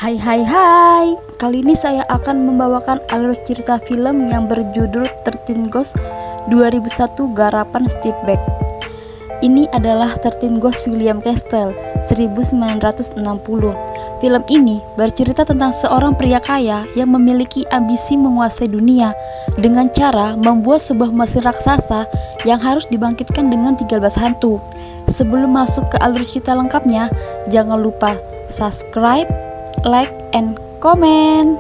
Hai hai hai, kali ini saya akan membawakan alur cerita film yang berjudul 13 Ghosts 2001 garapan Steve Beck. Ini adalah 13 Ghosts William Castle 1960. Film ini bercerita tentang seorang pria kaya yang memiliki ambisi menguasai dunia dengan cara membuat sebuah mesin raksasa yang harus dibangkitkan dengan 13 hantu. Sebelum masuk ke alur cerita lengkapnya, jangan lupa subscribe, like, and comment.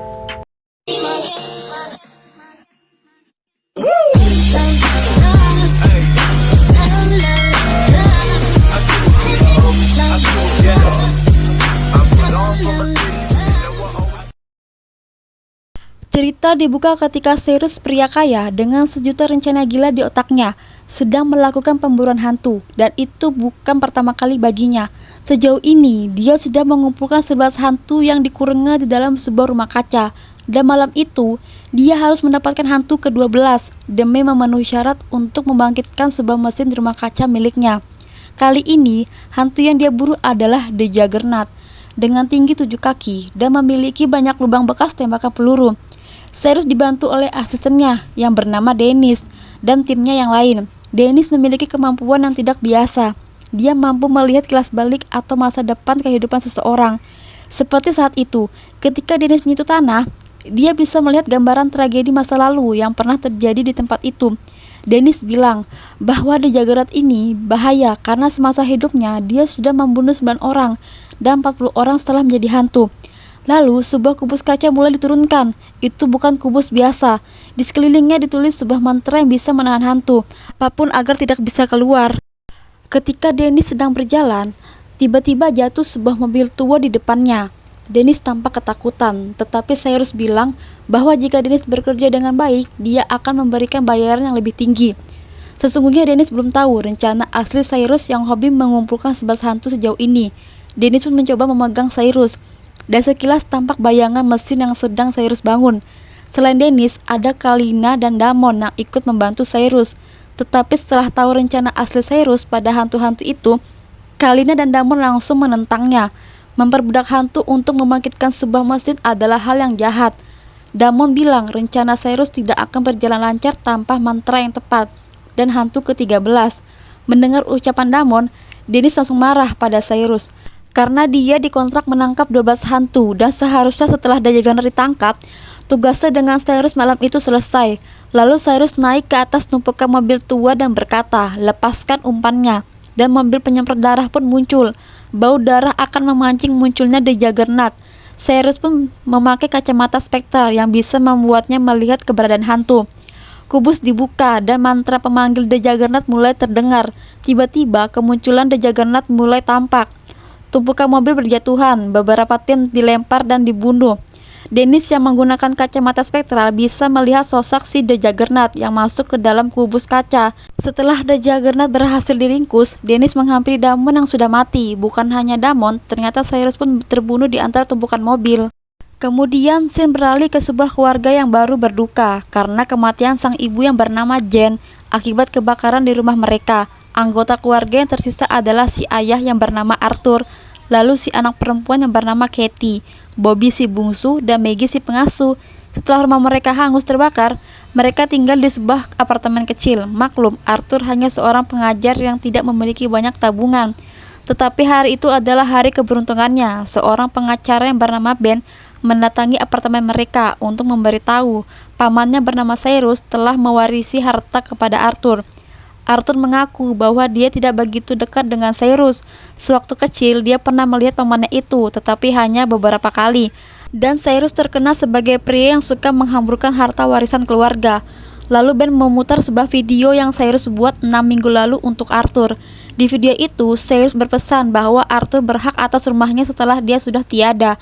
Cerita dibuka ketika Cyrus, pria kaya dengan sejuta rencana gila di otaknya, sedang melakukan pemburuan hantu, dan itu bukan pertama kali baginya. Sejauh ini, dia sudah mengumpulkan 11 hantu yang dikurungnya di dalam sebuah rumah kaca, dan malam itu, dia harus mendapatkan hantu ke-12 demi memenuhi syarat untuk membangkitkan sebuah mesin di rumah kaca miliknya. Kali ini, hantu yang dia buru adalah The Juggernaut, dengan tinggi 7 kaki dan memiliki banyak lubang bekas tembakan peluru. Cyrus dibantu oleh asistennya yang bernama Dennis dan timnya yang lain. Dennis memiliki kemampuan yang tidak biasa. Dia mampu melihat kilas balik atau masa depan kehidupan seseorang. Seperti saat itu, ketika Dennis menyentuh tanah, dia bisa melihat gambaran tragedi masa lalu yang pernah terjadi di tempat itu. Dennis bilang bahwa The Juggernaut ini bahaya karena semasa hidupnya dia sudah membunuh 9 orang dan 40 orang setelah menjadi hantu. Lalu sebuah kubus kaca mulai diturunkan. Itu bukan kubus biasa. Di sekelilingnya ditulis sebuah mantra yang bisa menahan hantu apapun agar tidak bisa keluar. Ketika Dennis sedang berjalan, tiba-tiba jatuh sebuah mobil tua di depannya. Dennis tampak ketakutan, tetapi Cyrus bilang bahwa jika Dennis bekerja dengan baik, dia akan memberikan bayaran yang lebih tinggi. Sesungguhnya Dennis belum tahu rencana asli Cyrus yang hobi mengumpulkan 11 hantu sejauh ini. Dennis pun mencoba memegang Cyrus, dan sekilas tampak bayangan mesin yang sedang Cyrus bangun. Selain Dennis, ada Kalina dan Damon yang ikut membantu Cyrus. Tetapi setelah tahu rencana asli Cyrus pada hantu-hantu itu, Kalina dan Damon langsung menentangnya. Memperbudak hantu untuk membangkitkan sebuah mesin adalah hal yang jahat. Damon bilang rencana Cyrus tidak akan berjalan lancar tanpa mantra yang tepat. Dan hantu ke-13. Mendengar ucapan Damon, Dennis langsung marah pada Cyrus karena dia dikontrak menangkap 12 hantu, dan seharusnya setelah The Juggernaut ditangkap, tugasnya dengan Cyrus malam itu selesai. Lalu Cyrus naik ke atas tumpukan mobil tua dan berkata, "Lepaskan umpannya." Dan mobil penyemprot darah pun muncul. Bau darah akan memancing munculnya The Juggernaut. Cyrus pun memakai kacamata spektral yang bisa membuatnya melihat keberadaan hantu. Kubus dibuka dan mantra pemanggil The Juggernaut mulai terdengar. Tiba-tiba kemunculan The Juggernaut mulai tampak. Tumpukan mobil berjatuhan, beberapa tim dilempar dan dibunuh. Dennis yang menggunakan kacamata spektral bisa melihat sosok si The Juggernaut yang masuk ke dalam kubus kaca. Setelah The Juggernaut berhasil diringkus, Dennis menghampiri Damon yang sudah mati. Bukan hanya Damon, ternyata Cyrus pun terbunuh di antara tumpukan mobil. Kemudian scene beralih ke sebuah keluarga yang baru berduka karena kematian sang ibu yang bernama Jen akibat kebakaran di rumah mereka. Anggota keluarga yang tersisa adalah si ayah yang bernama Arthur, lalu si anak perempuan yang bernama Katie, Bobby si bungsu, dan Maggie si pengasuh. Setelah rumah mereka hangus terbakar, mereka tinggal di sebuah apartemen kecil. Maklum, Arthur hanya seorang pengajar yang tidak memiliki banyak tabungan. Tetapi hari itu adalah hari keberuntungannya. Seorang pengacara yang bernama Ben mendatangi apartemen mereka untuk memberitahu pamannya bernama Cyrus telah mewarisi harta kepada Arthur. Arthur mengaku bahwa dia tidak begitu dekat dengan Cyrus. Sewaktu kecil, dia pernah melihat pamannya itu, tetapi hanya beberapa kali. Dan Cyrus terkenal sebagai pria yang suka menghamburkan harta warisan keluarga. Lalu Ben memutar sebuah video yang Cyrus buat 6 minggu lalu untuk Arthur. Di video itu, Cyrus berpesan bahwa Arthur berhak atas rumahnya setelah dia sudah tiada.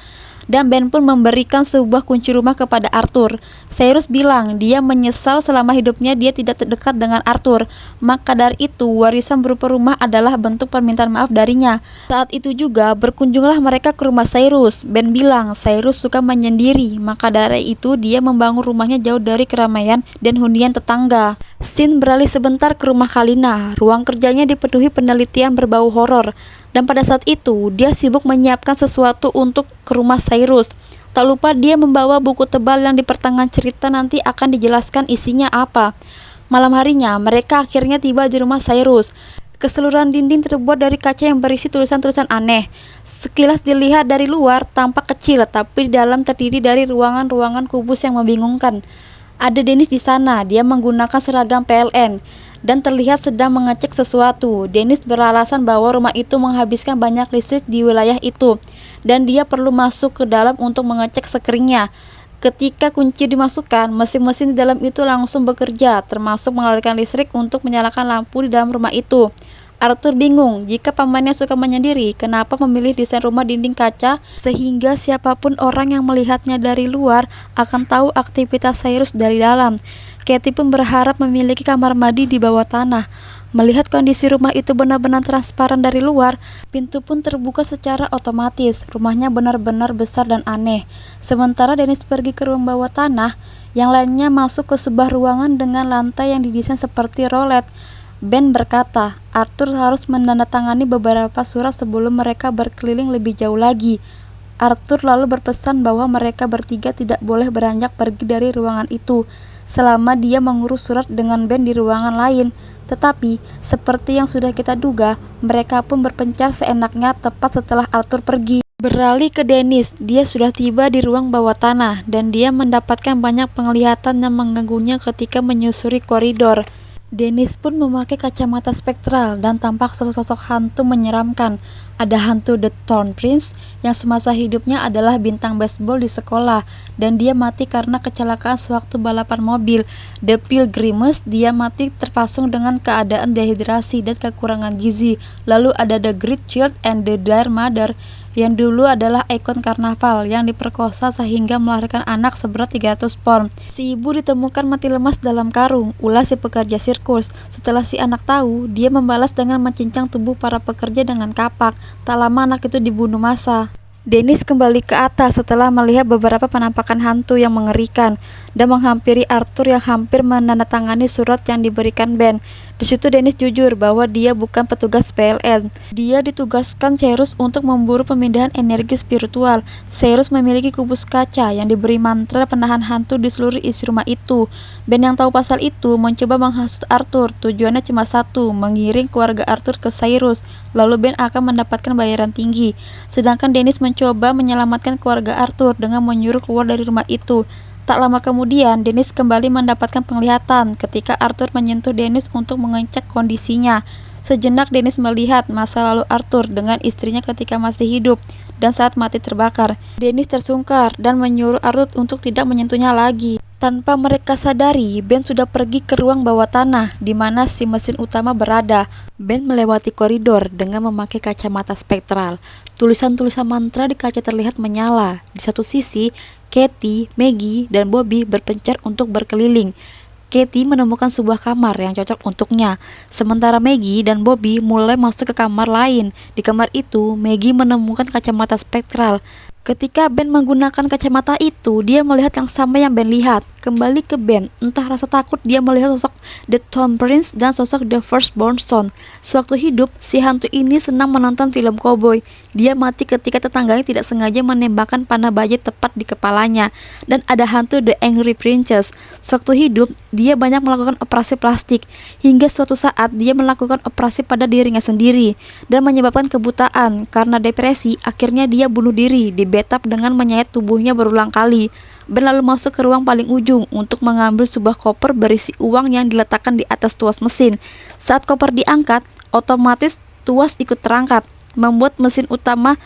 Dan Ben pun memberikan sebuah kunci rumah kepada Arthur. Cyrus bilang dia menyesal selama hidupnya dia tidak terdekat dengan Arthur. Maka dari itu, warisan berupa rumah adalah bentuk permintaan maaf darinya. Saat itu juga, berkunjunglah mereka ke rumah Cyrus. Ben bilang Cyrus suka menyendiri, maka dari itu dia membangun rumahnya jauh dari keramaian dan hunian tetangga. Scene beralih sebentar ke rumah Kalina. Ruang kerjanya dipenuhi penelitian berbau horor, dan pada saat itu dia sibuk menyiapkan sesuatu untuk ke rumah Cyrus. Tak lupa dia membawa buku tebal yang di pertengahan cerita nanti akan dijelaskan isinya apa. Malam harinya, mereka akhirnya tiba di rumah Cyrus. Keseluruhan dinding terbuat dari kaca yang berisi tulisan-tulisan aneh. Sekilas dilihat dari luar tampak kecil, tapi di dalam terdiri dari ruangan-ruangan kubus yang membingungkan. Ada Dennis di sana, dia menggunakan seragam PLN dan terlihat sedang mengecek sesuatu. Dennis beralasan bahwa rumah itu menghabiskan banyak listrik di wilayah itu, dan dia perlu masuk ke dalam untuk mengecek sekeringnya. Ketika kunci dimasukkan, mesin-mesin di dalam itu langsung bekerja, termasuk mengalirkan listrik untuk menyalakan lampu di dalam rumah itu. Arthur bingung, jika pamannya suka menyendiri, kenapa memilih desain rumah dinding kaca sehingga siapapun orang yang melihatnya dari luar akan tahu aktivitas Cyrus dari dalam. Katie pun berharap memiliki kamar mandi di bawah tanah. Melihat kondisi rumah itu benar-benar transparan dari luar, pintu pun terbuka secara otomatis. Rumahnya benar-benar besar dan aneh. Sementara Dennis pergi ke ruang bawah tanah, yang lainnya masuk ke sebuah ruangan dengan lantai yang didesain seperti rolet. Ben berkata, Arthur harus menandatangani beberapa surat sebelum mereka berkeliling lebih jauh lagi. Arthur lalu berpesan bahwa mereka bertiga tidak boleh beranjak pergi dari ruangan itu selama dia mengurus surat dengan Ben di ruangan lain. Tetapi, seperti yang sudah kita duga, mereka pun berpencar seenaknya tepat setelah Arthur pergi. Beralih ke Dennis, dia sudah tiba di ruang bawah tanah, dan dia mendapatkan banyak penglihatan yang mengganggunya ketika menyusuri koridor. Dennis pun memakai kacamata spektral dan tampak sosok-sosok hantu menyeramkan. Ada hantu The Thorn Prince yang semasa hidupnya adalah bintang baseball di sekolah dan dia mati karena kecelakaan sewaktu balapan mobil. The Pilgrims, dia mati terpasung dengan keadaan dehidrasi dan kekurangan gizi. Lalu ada The Great Child and the Dire Mother yang dulu adalah ikon karnaval yang diperkosa sehingga melahirkan anak seberat 300 pound. Si ibu ditemukan mati lemas dalam karung, ulah si pekerja sirkus. Setelah si anak tahu, dia membalas dengan mencincang tubuh para pekerja dengan kapak. Tak lama anak itu dibunuh massa. Dennis kembali ke atas setelah melihat beberapa penampakan hantu yang mengerikan dan menghampiri Arthur yang hampir menandatangani surat yang diberikan Ben. Di situ Dennis jujur bahwa dia bukan petugas PLN. Dia ditugaskan Cyrus untuk memburu pemindahan energi spiritual. Cyrus memiliki kubus kaca yang diberi mantra penahan hantu di seluruh isi rumah itu. Ben yang tahu pasal itu mencoba menghasut Arthur. Tujuannya cuma satu, mengiring keluarga Arthur ke Cyrus. Lalu Ben akan mendapatkan bayaran tinggi. Sedangkan Dennis mencoba menyelamatkan keluarga Arthur dengan menyuruh keluar dari rumah itu. Tak lama kemudian, Dennis kembali mendapatkan penglihatan ketika Arthur menyentuh Dennis untuk mengecek kondisinya. Sejenak Dennis melihat masa lalu Arthur dengan istrinya ketika masih hidup dan saat mati terbakar. Dennis tersungkar dan menyuruh Arthur untuk tidak menyentuhnya lagi. Tanpa mereka sadari, Ben sudah pergi ke ruang bawah tanah di mana si mesin utama berada. Ben melewati koridor dengan memakai kacamata spektral. Tulisan-tulisan mantra di kaca terlihat menyala. Di satu sisi, Katie, Maggie, dan Bobby berpencar untuk berkeliling. Katie menemukan sebuah kamar yang cocok untuknya, sementara Maggie dan Bobby mulai masuk ke kamar lain. Di kamar itu, Maggie menemukan kacamata spektral. Ketika Ben menggunakan kacamata itu, dia melihat yang sama yang Ben lihat. Kembali ke Ben, entah rasa takut dia melihat sosok The Thorn Prince dan sosok The Firstborn Son. Sewaktu hidup, si hantu ini senang menonton film koboi. Dia mati ketika tetangganya tidak sengaja menembakkan panah baja tepat di kepalanya. Dan ada hantu The Angry Princess. Sewaktu hidup, dia banyak melakukan operasi plastik. Hingga suatu saat dia melakukan operasi pada dirinya sendiri dan menyebabkan kebutaan. Karena depresi, akhirnya dia bunuh diri di bathtub dengan menyayat tubuhnya berulang kali. Ben lalu masuk ke ruang paling ujung untuk mengambil sebuah koper berisi uang yang diletakkan di atas tuas mesin. Saat koper diangkat, otomatis tuas ikut terangkat, membuat mesin utama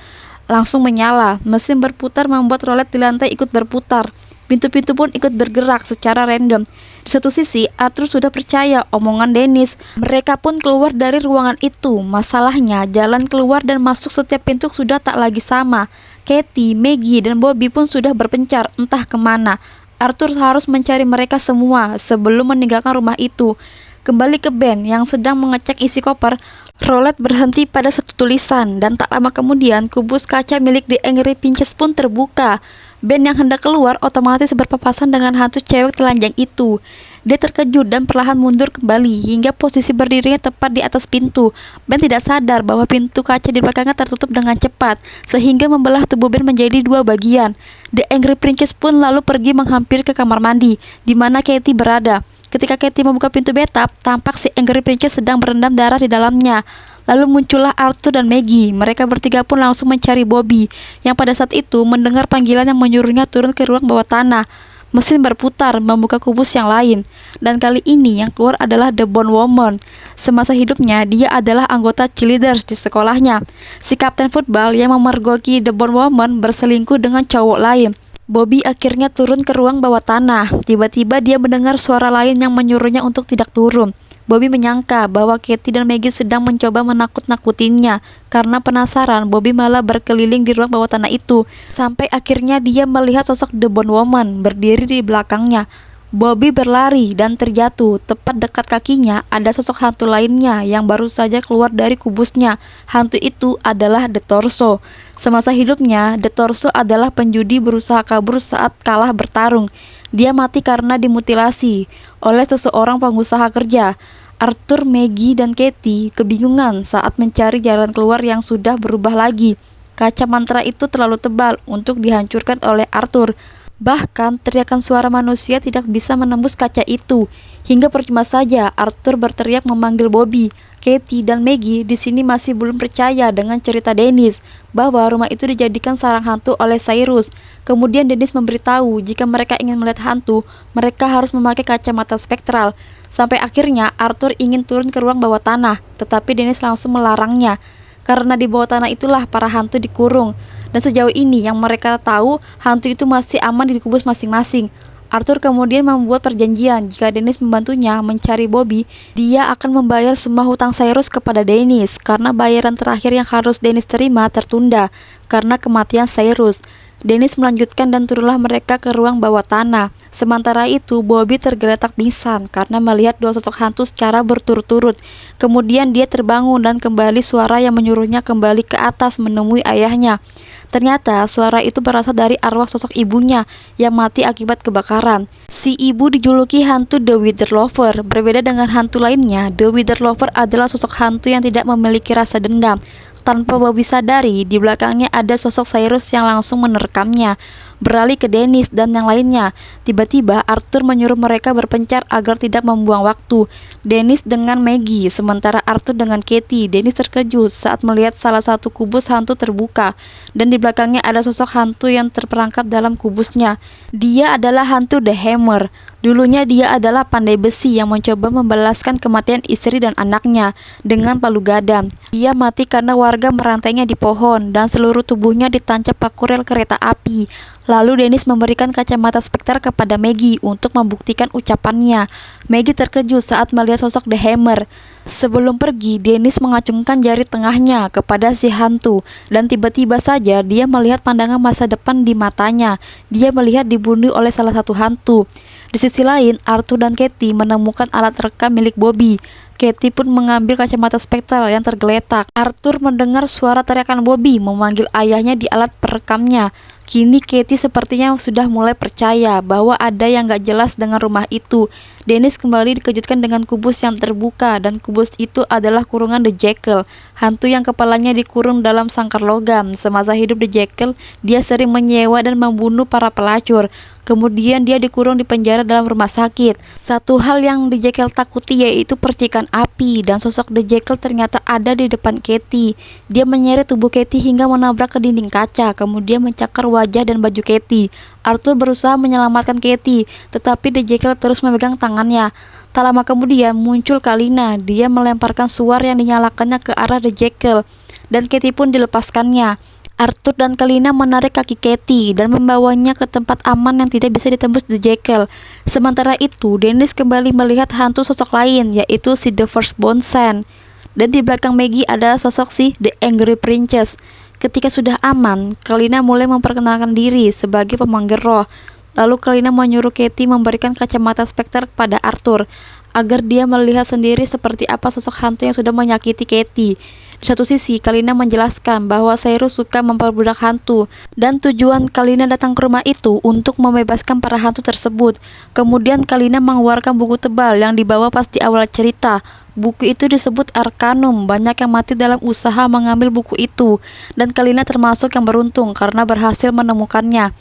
langsung menyala. Mesin berputar membuat rolet di lantai ikut berputar. Pintu-pintu pun ikut bergerak secara random. Di satu sisi, Arthur sudah percaya omongan Dennis. Mereka pun keluar dari ruangan itu. Masalahnya, jalan keluar dan masuk setiap pintu sudah tak lagi sama. Katie, Maggie, dan Bobby pun sudah berpencar entah kemana. Arthur harus mencari mereka semua sebelum meninggalkan rumah itu. Kembali ke Ben yang sedang mengecek isi koper, rolet berhenti pada satu tulisan dan tak lama kemudian kubus kaca milik The Angry Princess pun terbuka. Ben yang hendak keluar otomatis berpapasan dengan hantu cewek telanjang itu. Dia terkejut dan perlahan mundur kembali hingga posisi berdirinya tepat di atas pintu. Ben tidak sadar bahwa pintu kaca di belakangnya tertutup dengan cepat sehingga membelah tubuh Ben menjadi dua bagian. The Angry Princess pun lalu pergi menghampiri ke kamar mandi di mana Katie berada. Ketika Katie membuka pintu bathtub, tampak si Angry Princess sedang berendam darah di dalamnya. Lalu muncullah Arthur dan Maggie. Mereka bertiga pun langsung mencari Bobby, yang pada saat itu mendengar panggilan yang menyuruhnya turun ke ruang bawah tanah. Mesin berputar membuka kubus yang lain, dan kali ini yang keluar adalah The Bone Woman. Semasa hidupnya, dia adalah anggota cheerleaders di sekolahnya. Si kapten football yang memergoki The Bone Woman berselingkuh dengan cowok lain. Bobby akhirnya turun ke ruang bawah tanah. Tiba-tiba dia mendengar suara lain yang menyuruhnya untuk tidak turun. Bobby menyangka bahwa Katie dan Maggie sedang mencoba menakut-nakutinya. Karena penasaran, Bobby malah berkeliling di ruang bawah tanah itu. Sampai akhirnya dia melihat sosok The Bone Woman berdiri di belakangnya. Bobby berlari dan terjatuh. Tepat dekat kakinya ada sosok hantu lainnya yang baru saja keluar dari kubusnya. Hantu itu adalah The Torso. Semasa hidupnya, The Torso adalah penjudi berusaha kabur saat kalah bertarung. Dia mati karena dimutilasi oleh seseorang pengusaha kerja. Arthur, Maggie, dan Katie kebingungan saat mencari jalan keluar yang sudah berubah lagi. Kaca mantra itu terlalu tebal untuk dihancurkan oleh Arthur. Bahkan teriakan suara manusia tidak bisa menembus kaca itu. Hingga percuma saja Arthur berteriak memanggil Bobby. Katie dan Maggie di sini masih belum percaya dengan cerita Dennis bahwa rumah itu dijadikan sarang hantu oleh Cyrus. Kemudian Dennis memberitahu jika mereka ingin melihat hantu, mereka harus memakai kacamata spektral. Sampai akhirnya Arthur ingin turun ke ruang bawah tanah, tetapi Dennis langsung melarangnya. Karena di bawah tanah itulah para hantu dikurung. Dan sejauh ini yang mereka tahu, hantu itu masih aman di kubus masing-masing. Arthur kemudian membuat perjanjian jika Dennis membantunya mencari Bobby, dia akan membayar semua hutang Cyrus kepada Dennis karena bayaran terakhir yang harus Dennis terima tertunda karena kematian Cyrus. Dennis melanjutkan dan turunlah mereka ke ruang bawah tanah. Sementara itu, Bobby tergeletak pingsan karena melihat dua sosok hantu secara berturut-turut. Kemudian dia terbangun dan kembali suara yang menyuruhnya kembali ke atas menemui ayahnya. Ternyata suara itu berasal dari arwah sosok ibunya yang mati akibat kebakaran. Si ibu dijuluki hantu The Wither Lover. Berbeda dengan hantu lainnya, The Wither Lover adalah sosok hantu yang tidak memiliki rasa dendam. Tanpa Bobby sadari, di belakangnya ada sosok Cyrus yang langsung menerkamnya. Beralih ke Dennis dan yang lainnya. Tiba-tiba Arthur menyuruh mereka berpencar agar tidak membuang waktu. Dennis dengan Maggie, sementara Arthur dengan Katie. Dennis terkejut saat melihat salah satu kubus hantu terbuka, dan di belakangnya ada sosok hantu yang terperangkap dalam kubusnya. Dia adalah hantu The Hammer. Dulunya dia adalah pandai besi yang mencoba membalaskan kematian istri dan anaknya dengan palu gadam. Dia mati karena warga merantainya di pohon dan seluruh tubuhnya ditancap paku rel kereta api. Lalu Dennis memberikan kacamata spekter kepada Maggie untuk membuktikan ucapannya. Maggie terkejut saat melihat sosok The Hammer. Sebelum pergi, Dennis mengacungkan jari tengahnya kepada si hantu dan tiba-tiba saja dia melihat pandangan masa depan di matanya. Dia melihat dibunuh oleh salah satu hantu. Di sisi lain, Arthur dan Katie menemukan alat rekam milik Bobby. Katie pun mengambil kacamata spektral yang tergeletak. Arthur mendengar suara teriakan Bobby memanggil ayahnya di alat perekamnya. Kini Katie sepertinya sudah mulai percaya bahwa ada yang gak jelas dengan rumah itu. Dennis kembali dikejutkan dengan kubus yang terbuka, dan kubus itu adalah kurungan The Jekyll, hantu yang kepalanya dikurung dalam sangkar logam. Semasa hidup The Jekyll, dia sering menyewa dan membunuh para pelacur. Kemudian dia dikurung di penjara dalam rumah sakit. Satu hal yang The Jekyll takuti yaitu percikan api, dan sosok The Jekyll ternyata ada di depan Katie. Dia menyeret tubuh Katie hingga menabrak ke dinding kaca, kemudian mencakar wajah dan baju Katie. Arthur berusaha menyelamatkan Katie, tetapi The Jekyll terus memegang tangannya. Tak lama kemudian muncul Kalina. Dia melemparkan suar yang dinyalakannya ke arah The Jekyll, dan Katie pun dilepaskannya. Arthur dan Kalina menarik kaki Katie dan membawanya ke tempat aman yang tidak bisa ditembus The Jekyll. Sementara itu, Dennis kembali melihat hantu sosok lain, yaitu si The Firstborn Son. Dan di belakang Maggie ada sosok si The Angry Princess. Ketika sudah aman, Kalina mulai memperkenalkan diri sebagai pemanggil roh. Lalu Kalina menyuruh Katie memberikan kacamata spekter kepada Arthur agar dia melihat sendiri seperti apa sosok hantu yang sudah menyakiti Katie. Di satu sisi, Kalina menjelaskan bahwa Cyrus suka memperbudak hantu, dan tujuan Kalina datang ke rumah itu untuk membebaskan para hantu tersebut. Kemudian Kalina mengeluarkan buku tebal yang dibawa pas di awal cerita. Buku itu disebut Arcanum. Banyak yang mati dalam usaha mengambil buku itu, dan Kalina termasuk yang beruntung karena berhasil menemukannya.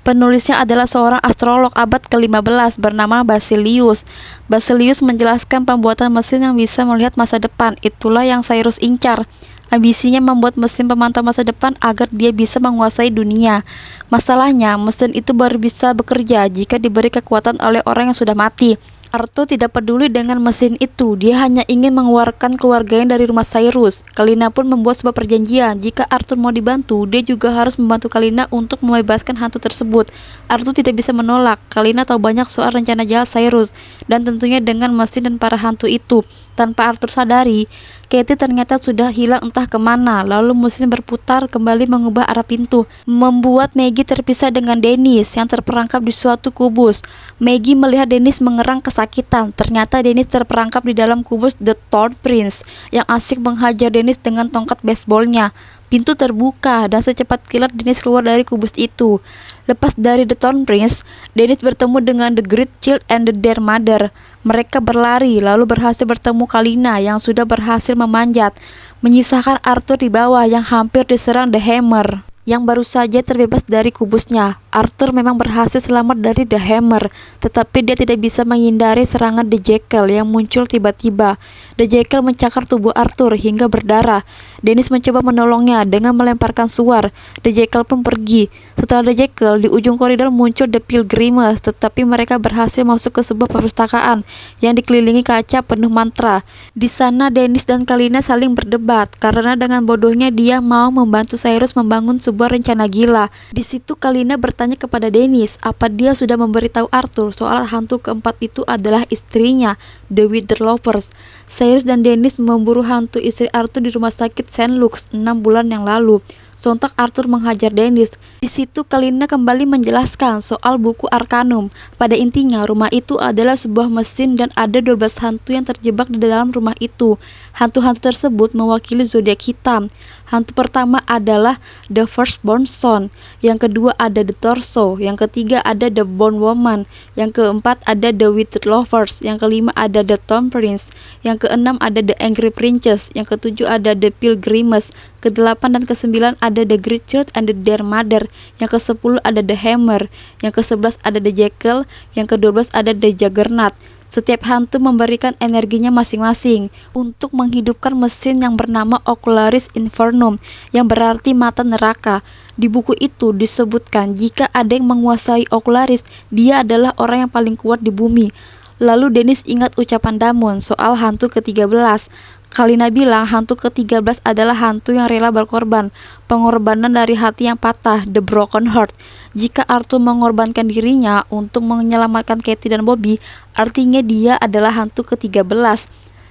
Penulisnya adalah seorang astrolog abad ke-15 bernama Basilius. Basilius menjelaskan pembuatan mesin yang bisa melihat masa depan. Itulah yang Cyrus incar. Ambisinya membuat mesin pemantau masa depan agar dia bisa menguasai dunia. Masalahnya, mesin itu baru bisa bekerja jika diberi kekuatan oleh orang yang sudah mati. Arthur tidak peduli dengan mesin itu, dia hanya ingin mengeluarkan keluarganya dari rumah Cyrus. Kalina pun membuat sebuah perjanjian, jika Arthur mau dibantu, dia juga harus membantu Kalina untuk membebaskan hantu tersebut. Arthur tidak bisa menolak. Kalina tahu banyak soal rencana jahat Cyrus, dan tentunya dengan mesin dan para hantu itu. Tanpa Arthur sadari, Katie ternyata sudah hilang entah kemana. Lalu mesin berputar kembali mengubah arah pintu, membuat Maggie terpisah dengan Dennis yang terperangkap di suatu kubus. Maggie melihat Dennis mengerang kesakitan. Ternyata Dennis terperangkap di dalam kubus The Thorn Prince yang asik menghajar Dennis dengan tongkat baseballnya. Pintu terbuka dan secepat kilat Dennis keluar dari kubus itu. Lepas dari The Thorn Prince, Dennis bertemu dengan The Great Child and Their Mother. Mereka berlari lalu berhasil bertemu Kalina yang sudah berhasil memanjat, menyisakan Arthur di bawah yang hampir diserang The Hammer yang baru saja terbebas dari kubusnya. Arthur memang berhasil selamat dari The Hammer, tetapi dia tidak bisa menghindari serangan The Jackal yang muncul tiba-tiba. The Jackal mencakar tubuh Arthur hingga berdarah. Dennis mencoba menolongnya dengan melemparkan suar. The Jackal pun pergi. Setelah The Jackal, di ujung koridor muncul The Pilgrims, tetapi mereka berhasil masuk ke sebuah perpustakaan yang dikelilingi kaca penuh mantra. Di sana Dennis dan Kalina saling berdebat karena dengan bodohnya dia mau membantu Cyrus membangun sebuah rencana gila. Di situ Kalina bertanya kepada Dennis apa dia sudah memberitahu Arthur soal hantu keempat itu adalah istrinya, The Wither Lovers. Cyrus dan Dennis memburu hantu istri Arthur di rumah sakit St. Luke's 6 bulan yang lalu. Sontak Arthur menghajar Dennis. Di situ Kalina kembali menjelaskan soal buku Arcanum. Pada intinya, rumah itu adalah sebuah mesin dan ada 12 hantu yang terjebak di dalam rumah itu. Hantu-hantu tersebut mewakili zodiak hitam. Hantu pertama adalah The Firstborn Son, yang kedua ada The Torso, yang ketiga ada The Bone Woman, yang keempat ada The Withered Lovers, yang kelima ada The Thorn Prince, yang keenam ada The Angry Princess, yang ketujuh ada The Pilgrims, kedelapan dan kesembilan ada The Great Child and Their Mother, yang ke-10 ada The Hammer, yang ke-11 ada The Jackal, yang ke-12 ada The Juggernaut. Setiap hantu memberikan energinya masing-masing untuk menghidupkan mesin yang bernama Ocularis Infernum, yang berarti mata neraka. Di buku itu disebutkan jika ada yang menguasai Ocularis, dia adalah orang yang paling kuat di bumi. Lalu Dennis ingat ucapan Damon soal hantu ke-13. Kalina bilang hantu ke-13 adalah hantu yang rela berkorban, pengorbanan dari hati yang patah, the broken heart. Jika Arthur mengorbankan dirinya untuk menyelamatkan Katie dan Bobby, artinya dia adalah hantu ke-13.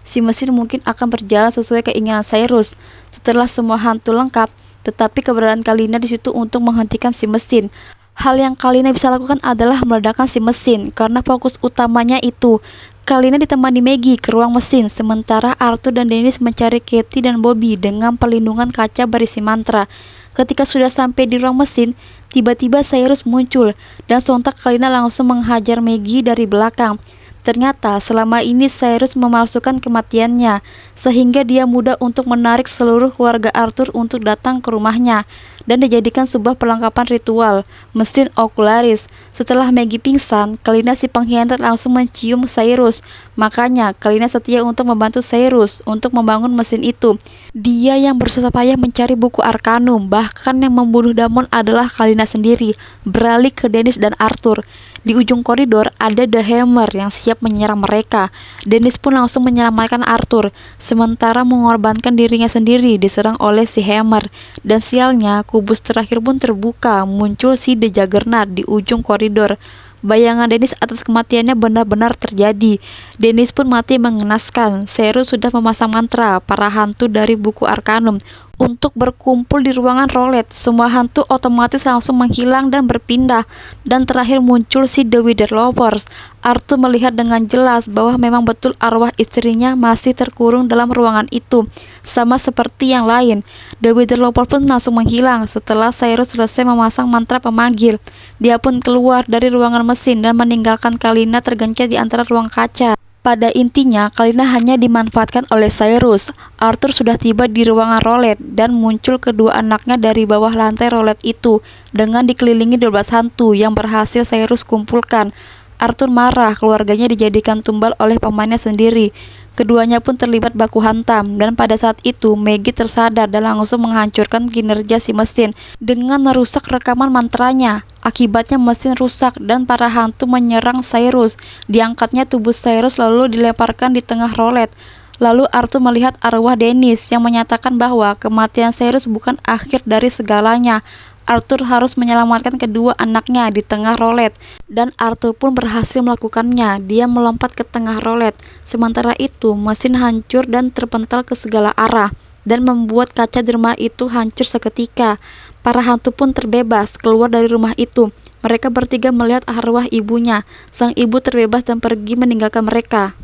Si mesin mungkin akan berjalan sesuai keinginan Cyrus. Setelah semua hantu lengkap, tetapi keberadaan Kalina di situ untuk menghentikan si mesin. Hal yang Kalina bisa lakukan adalah meledakkan si mesin, karena fokus utamanya itu. Kalina ditemani Maggie ke ruang mesin, sementara Arthur dan Dennis mencari Katie dan Bobby dengan perlindungan kaca berisi mantra. Ketika sudah sampai di ruang mesin, tiba-tiba Cyrus muncul, dan sontak Kalina langsung menghajar Maggie dari belakang. Ternyata selama ini Cyrus memalsukan kematiannya, sehingga dia mudah untuk menarik seluruh keluarga Arthur untuk datang ke rumahnya, dan dijadikan sebuah perlengkapan ritual, mesin Ocularis. Setelah Maggie pingsan, Kalina si pengkhianat langsung mencium Cyrus. Makanya Kalina setia untuk membantu Cyrus untuk membangun mesin itu. Dia yang bersusah payah mencari buku Arcanum, bahkan yang membunuh Damon adalah Kalina sendiri. Beralih ke Dennis dan Arthur. Di ujung koridor ada The Hammer yang siap menyerang mereka. Dennis pun langsung menyelamatkan Arthur, sementara mengorbankan dirinya sendiri diserang oleh si Hammer. Dan sialnya, kubus terakhir pun terbuka, muncul si The Juggernaut di ujung koridor. Bayangan Dennis atas kematiannya benar-benar terjadi. Dennis pun mati mengenaskan. Cyrus sudah memasang mantra para hantu dari buku Arcanum untuk berkumpul di ruangan roulette. Semua hantu otomatis langsung menghilang dan berpindah. Dan terakhir muncul si The Wither Lovers. Arthur melihat dengan jelas bahwa memang betul arwah istrinya masih terkurung dalam ruangan itu. Sama seperti yang lain, The Wither Lovers pun langsung menghilang setelah Cyrus selesai memasang mantra pemanggil. Dia pun keluar dari ruangan mesin dan meninggalkan Kalina tergencet di antara ruang kaca. Pada intinya, Kalina hanya dimanfaatkan oleh Cyrus. Arthur sudah tiba di ruangan roulette dan muncul kedua anaknya dari bawah lantai roulette itu dengan dikelilingi 12 hantu yang berhasil Cyrus kumpulkan. Arthur marah keluarganya dijadikan tumbal oleh pamannya sendiri. Keduanya pun terlibat baku hantam dan pada saat itu Maggie tersadar dan langsung menghancurkan kinerja si mesin dengan merusak rekaman mantranya. Akibatnya mesin rusak dan para hantu menyerang Cyrus. Diangkatnya tubuh Cyrus lalu dilemparkan di tengah roulette. Lalu Arthur melihat arwah Dennis yang menyatakan bahwa kematian Cyrus bukan akhir dari segalanya. Arthur harus menyelamatkan kedua anaknya di tengah roulette, dan Arthur pun berhasil melakukannya. Dia melompat ke tengah roulette. Sementara itu, mesin hancur dan terpental ke segala arah, dan membuat kaca di rumah itu hancur seketika. Para hantu pun terbebas keluar dari rumah itu. Mereka bertiga melihat arwah ibunya. Sang ibu terbebas dan pergi meninggalkan mereka.